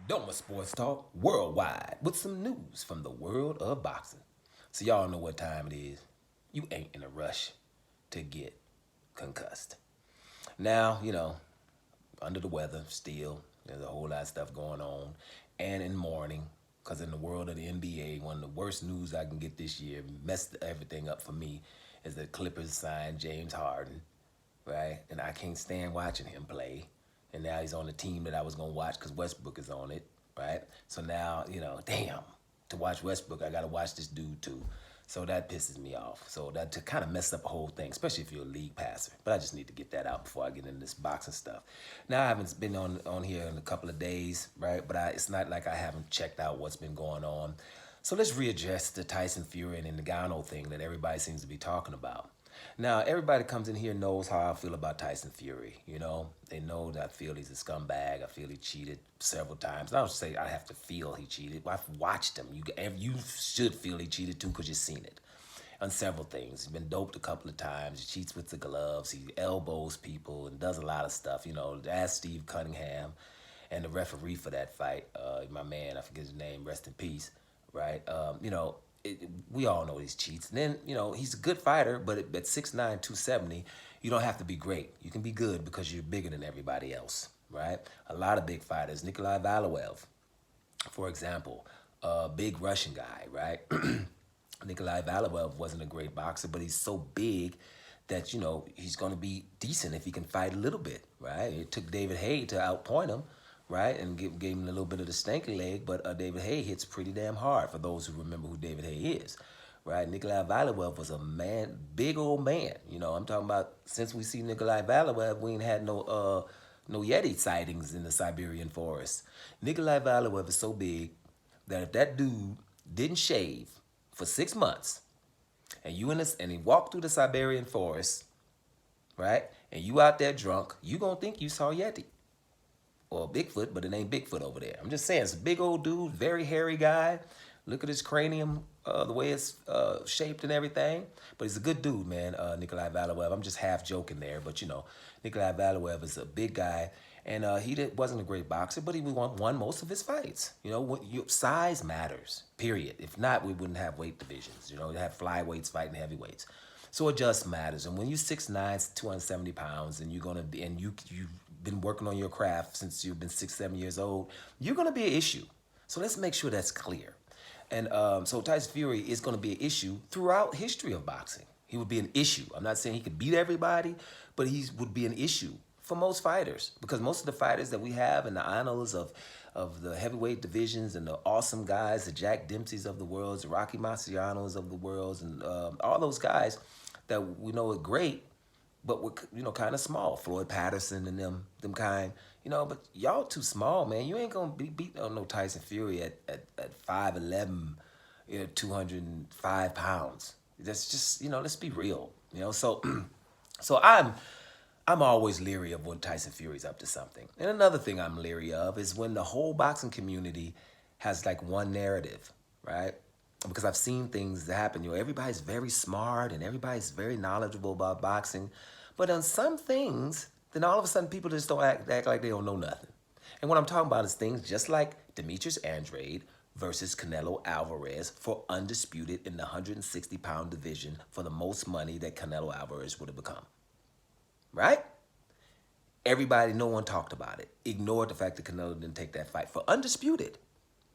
Doma Sports Talk worldwide with some news from the world of boxing. So y'all know what time it is. You ain't in a rush to get concussed. Now, under the weather still. There's a whole lot of stuff going on. And in mourning, because in the world of the NBA, one of the worst news I can get this year, messed everything up for me, is that Clippers signed James Harden, right? And I can't stand watching him play. And now he's on the team that I was going to watch because Westbrook is on it, right? So now, damn, to watch Westbrook, I got to watch this dude too. So that pisses me off. So that to kind of mess up the whole thing, especially if you're a league passer. But I just need to get that out before I get into this boxing stuff. Now I haven't been on here in a couple of days, right? But it's not like I haven't checked out what's been going on. So let's readdress the Tyson Fury and Ngannou thing that everybody seems to be talking about. Now, everybody comes in here knows how I feel about Tyson Fury. They know that I feel he's a scumbag. I feel he cheated several times. I don't say I have to feel he cheated. I've watched him. You should feel he cheated too because you've seen it on several things. He's been doped a couple of times. He cheats with the gloves. He elbows people and does a lot of stuff. Ask Steve Cunningham and the referee for that fight, my man, I forget his name, rest in peace, right? We all know these cheats. And then, he's a good fighter, but at 6'9", 270, you don't have to be great. You can be good because you're bigger than everybody else, right? A lot of big fighters, Nikolai Valoev, for example, a big Russian guy, right? Nikolai Valoev wasn't a great boxer, but he's so big that, he's going to be decent if he can fight a little bit, right? It took David Haye to outpoint him, right, and gave him a little bit of the stanky leg, but David Haye hits pretty damn hard for those who remember who David Haye is, right? Nikolai Valoev was a man, big old man. I'm talking about since we see Nikolai Valoev, we ain't had no Yeti sightings in the Siberian forest. Nikolai Valoev is so big that if that dude didn't shave for 6 months, and he walked through the Siberian forest, right, and you out there drunk, you gonna think you saw Yeti or Bigfoot, but it ain't Bigfoot over there. I'm just saying, it's a big old dude, very hairy guy. Look at his cranium, the way it's shaped and everything. But he's a good dude, man, Nikolai Valoev. I'm just half joking there, but Nikolai Valoev is a big guy, and wasn't a great boxer, but he won most of his fights. Size matters, period. If not, we wouldn't have weight divisions. You'd have flyweights fighting heavyweights. So it just matters. And when you're 6'9", 270 pounds, and you've been working on your craft since you've been 6, 7 years old, you're going to be an issue. So let's make sure that's clear. And so Tyson Fury is going to be an issue throughout history of boxing. He would be an issue. I'm not saying he could beat everybody, but he would be an issue for most fighters, because most of the fighters that we have in the annals of the heavyweight divisions and the awesome guys, the Jack Dempseys of the world, the Rocky Marcianos of the world, and all those guys that we know are great, but we're kind of small. Floyd Patterson and them kind, but y'all too small, man. You ain't gonna beat no Tyson Fury at 5'11", 205 pounds. That's just, let's be real, So, so I'm always leery of when Tyson Fury's up to something. And another thing I'm leery of is when the whole boxing community has like one narrative, right? Because I've seen things that happen. Everybody's very smart and everybody's very knowledgeable about boxing. But on some things, then all of a sudden people just don't act like they don't know nothing. And what I'm talking about is things just like Demetrius Andrade versus Canelo Alvarez for undisputed in the 160-pound division for the most money that Canelo Alvarez would have become. Right? Everybody, no one talked about it. Ignored the fact that Canelo didn't take that fight for undisputed.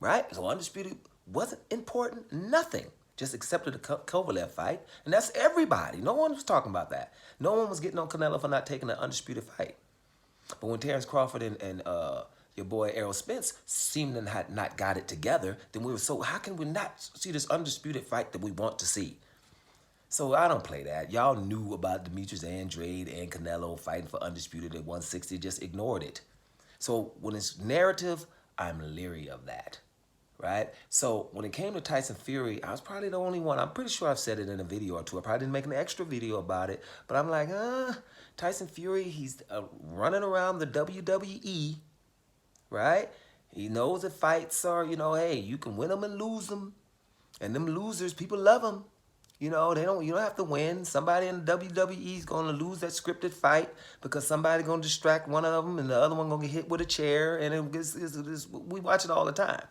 Right? So undisputed wasn't important, nothing. Just accepted the Kovalev fight, and that's everybody. No one was talking about that. No one was getting on Canelo for not taking an undisputed fight. But when Terrence Crawford and your boy Errol Spence seemed to not got it together, then we were how can we not see this undisputed fight that we want to see? So I don't play that. Y'all knew about Demetrius Andrade and Canelo fighting for undisputed at 160, just ignored it. So when it's narrative, I'm leery of that. Right? So when it came to Tyson Fury, I was probably the only one. I'm pretty sure I've said it in a video or two. I probably didn't make an extra video about it. But I'm like, Tyson Fury, he's running around the WWE, right? He knows that fights are, hey, you can win them and lose them. And them losers, people love them. You don't have to win. Somebody in the WWE is going to lose that scripted fight because somebody going to distract one of them and the other one going to get hit with a chair, and we watch it all the time,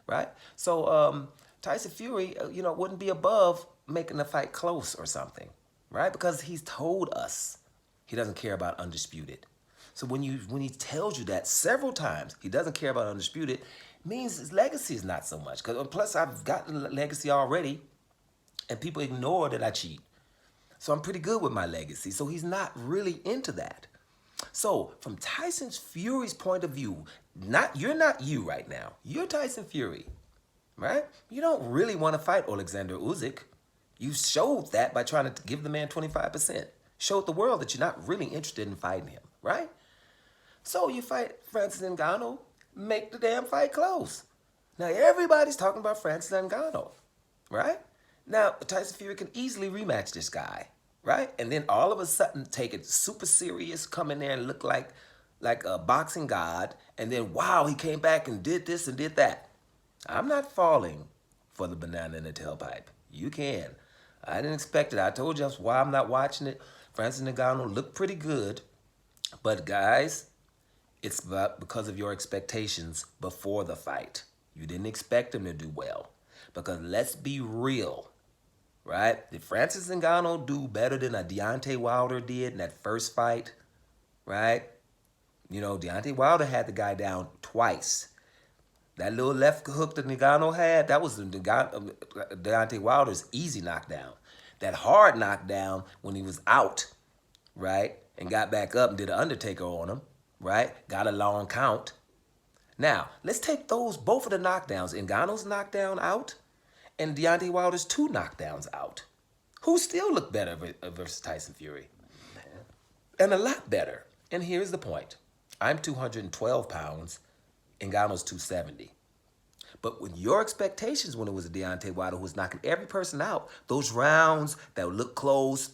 right? So Tyson Fury, wouldn't be above making the fight close or something, right? Because he's told us he doesn't care about undisputed. So when he tells you that several times, he doesn't care about undisputed, means his legacy is not so much. Because plus I've got the legacy already, and people ignore that I cheat. So I'm pretty good with my legacy. So he's not really into that. So from Tyson Fury's point of view, you're not you right now. You're Tyson Fury, right? You don't really want to fight Alexander Usyk. You showed that by trying to give the man 25%. Showed the world that you're not really interested in fighting him, right? So you fight Francis Ngannou, make the damn fight close. Now everybody's talking about Francis Ngannou, right? Now Tyson Fury can easily rematch this guy, right? And then all of a sudden take it super serious, come in there and look like a boxing god, and then wow, he came back and did this and did that. I'm not falling for the banana in the tailpipe. You can. I didn't expect it. I told you that's why I'm not watching it. Francis Ngannou looked pretty good, but guys, it's because of your expectations before the fight. You didn't expect him to do well. Because let's be real, right? Did Francis Ngannou do better than a Deontay Wilder did in that first fight, right? Deontay Wilder had the guy down twice. That little left hook that Ngannou had, that was Deontay Wilder's easy knockdown. That hard knockdown when he was out, right? And got back up and did an Undertaker on him, right? Got a long count. Now, let's take both of the knockdowns, Ngannou's knockdown out and Deontay Wilder's 2 knockdowns out. Who still looked better versus Tyson Fury? And a lot better. And here's the point. I'm 212 pounds, Ngannou's 270. But when your expectations when it was a Deontay Wilder who was knocking every person out, those rounds that looked close,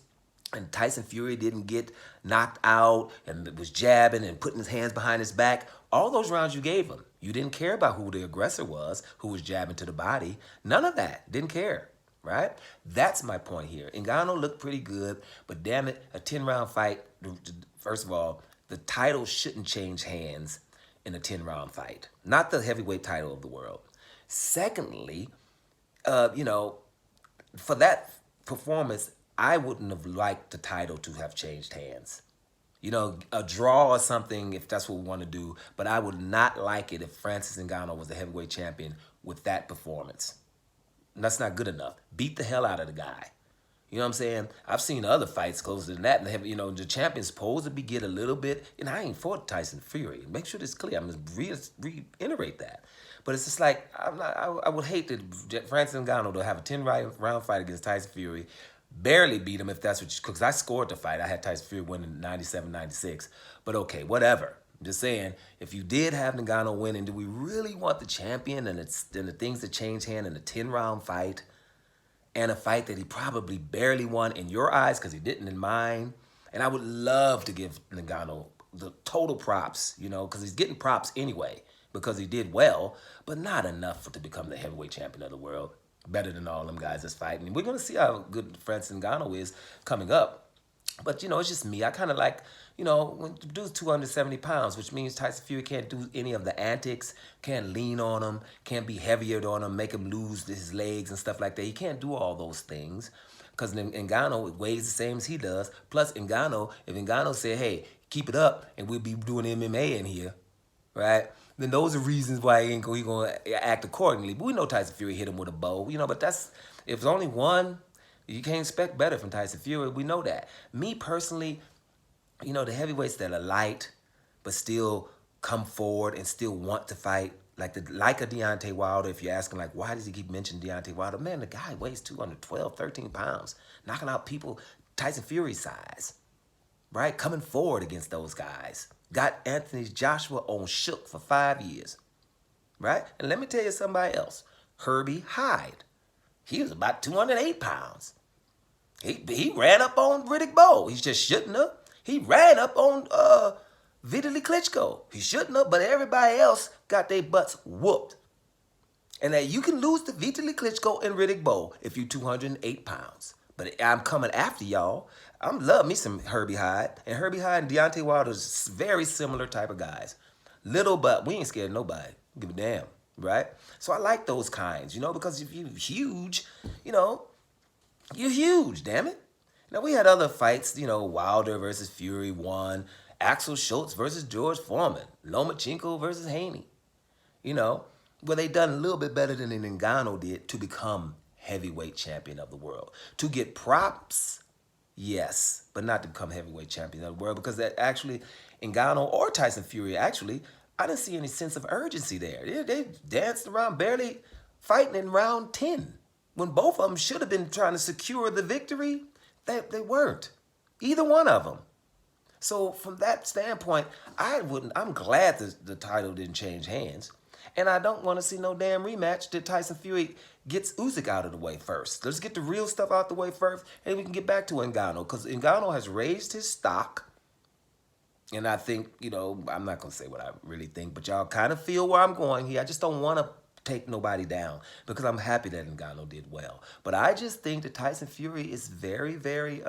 and Tyson Fury didn't get knocked out and was jabbing and putting his hands behind his back, all those rounds you gave him. You didn't care about who the aggressor was, who was jabbing to the body. None of that. Didn't care, right? That's my point here. Ngannou looked pretty good, but damn it, a 10-round fight, first of all, the title shouldn't change hands in a 10-round fight. Not the heavyweight title of the world. Secondly, for that performance, I wouldn't have liked the title to have changed hands. A draw or something if that's what we want to do, but I would not like it if Francis Ngannou was the heavyweight champion with that performance. And that's not good enough. Beat the hell out of the guy. You know what I'm saying? I've seen other fights closer than that, and the champion's supposed to get a little bit, and I ain't fought Tyson Fury. Make sure this is clear. I'm going to reiterate that. But it's just like, I would hate that Francis Ngannou to have a 10-round fight against Tyson Fury, barely beat him if that's what because I scored the fight. I had Tyson Fury winning 97-96. But okay, whatever. I'm just saying, if you did have Ngannou winning, do we really want the champion and the things that change hand in a 10-round fight and a fight that he probably barely won in your eyes because he didn't in mine? And I would love to give Ngannou the total props, because he's getting props anyway because he did well, but not enough to become the heavyweight champion of the world. Better than all them guys that's fighting. We're going to see how good Francis Ngannou is coming up. But, it's just me. I kind of like, when the dude's 270 pounds, which means Tyson Fury can't do any of the antics, can't lean on him, can't be heavier on him, make him lose his legs and stuff like that. He can't do all those things because Ngannou weighs the same as he does. Plus, if Ngannou said, hey, keep it up and we'll be doing MMA in here, right? Then those are reasons why he going to act accordingly. But we know Tyson Fury hit him with a bow, but if it's only one, you can't expect better from Tyson Fury. We know that. Me personally, the heavyweights that are light but still come forward and still want to fight, like a Deontay Wilder, if you're asking, why does he keep mentioning Deontay Wilder? Man, the guy weighs 212, 13 pounds, knocking out people Tyson Fury size, right? Coming forward against those guys. Got Anthony Joshua on shook for 5 years, right? And let me tell you somebody else. Herbie Hyde. He was about 208 pounds. He ran up on Riddick Bowe. He just shouldn't have. He ran up on Vitaly Klitschko. He shouldn't have, but everybody else got their butts whooped. And that you can lose to Vitaly Klitschko and Riddick Bowe if you 208 pounds. But I'm coming after y'all. I'm love me some Herbie Hyde. And Herbie Hyde and Deontay Wilder's very similar type of guys. Little, but we ain't scared of nobody. Give a damn, right? So I like those kinds, because if you're huge, you're huge, damn it. Now, we had other fights, Wilder versus Fury 1, Axel Schultz versus George Foreman, Lomachenko versus Haney, where they done a little bit better than Ngannou did to become heavyweight champion of the world. To get props, yes, but not to become heavyweight champion of the world, because that actually, Ngannou or Tyson Fury, actually, I didn't see any sense of urgency there. They danced around, barely fighting in round 10. When both of them should have been trying to secure the victory, they weren't. Either one of them. So from that standpoint, I'm glad the title didn't change hands. And I don't want to see no damn rematch till Tyson Fury gets Usyk out of the way first. Let's get the real stuff out the way first, and we can get back to Ngannou. Because Ngannou has raised his stock. And I think, I'm not going to say what I really think, but y'all kind of feel where I'm going here. I just don't want to take nobody down because I'm happy that Ngannou did well. But I just think that Tyson Fury is very, very,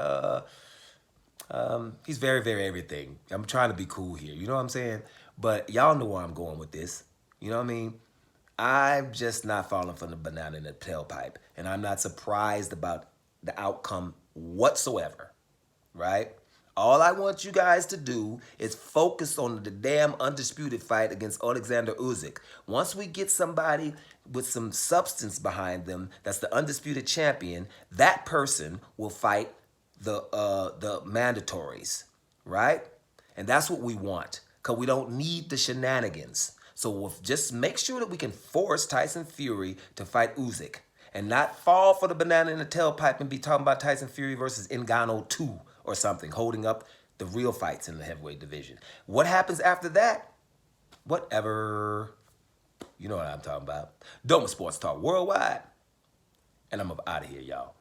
he's very, very everything. I'm trying to be cool here. You know what I'm saying? But y'all know where I'm going with this. You know what I mean? I'm just not falling for the banana in the tailpipe. And I'm not surprised about the outcome whatsoever. Right? All I want you guys to do is focus on the damn undisputed fight against Alexander Usyk. Once we get somebody with some substance behind them that's the undisputed champion, that person will fight the mandatories, right? And that's what we want, because we don't need the shenanigans. So we'll just make sure that we can force Tyson Fury to fight Usyk and not fall for the banana in the tailpipe and be talking about Tyson Fury versus Ngannou 2 or something, holding up the real fights in the heavyweight division. What happens after that? Whatever. You know what I'm talking about. Doma Sports Talk Worldwide. And I'm out of here, y'all.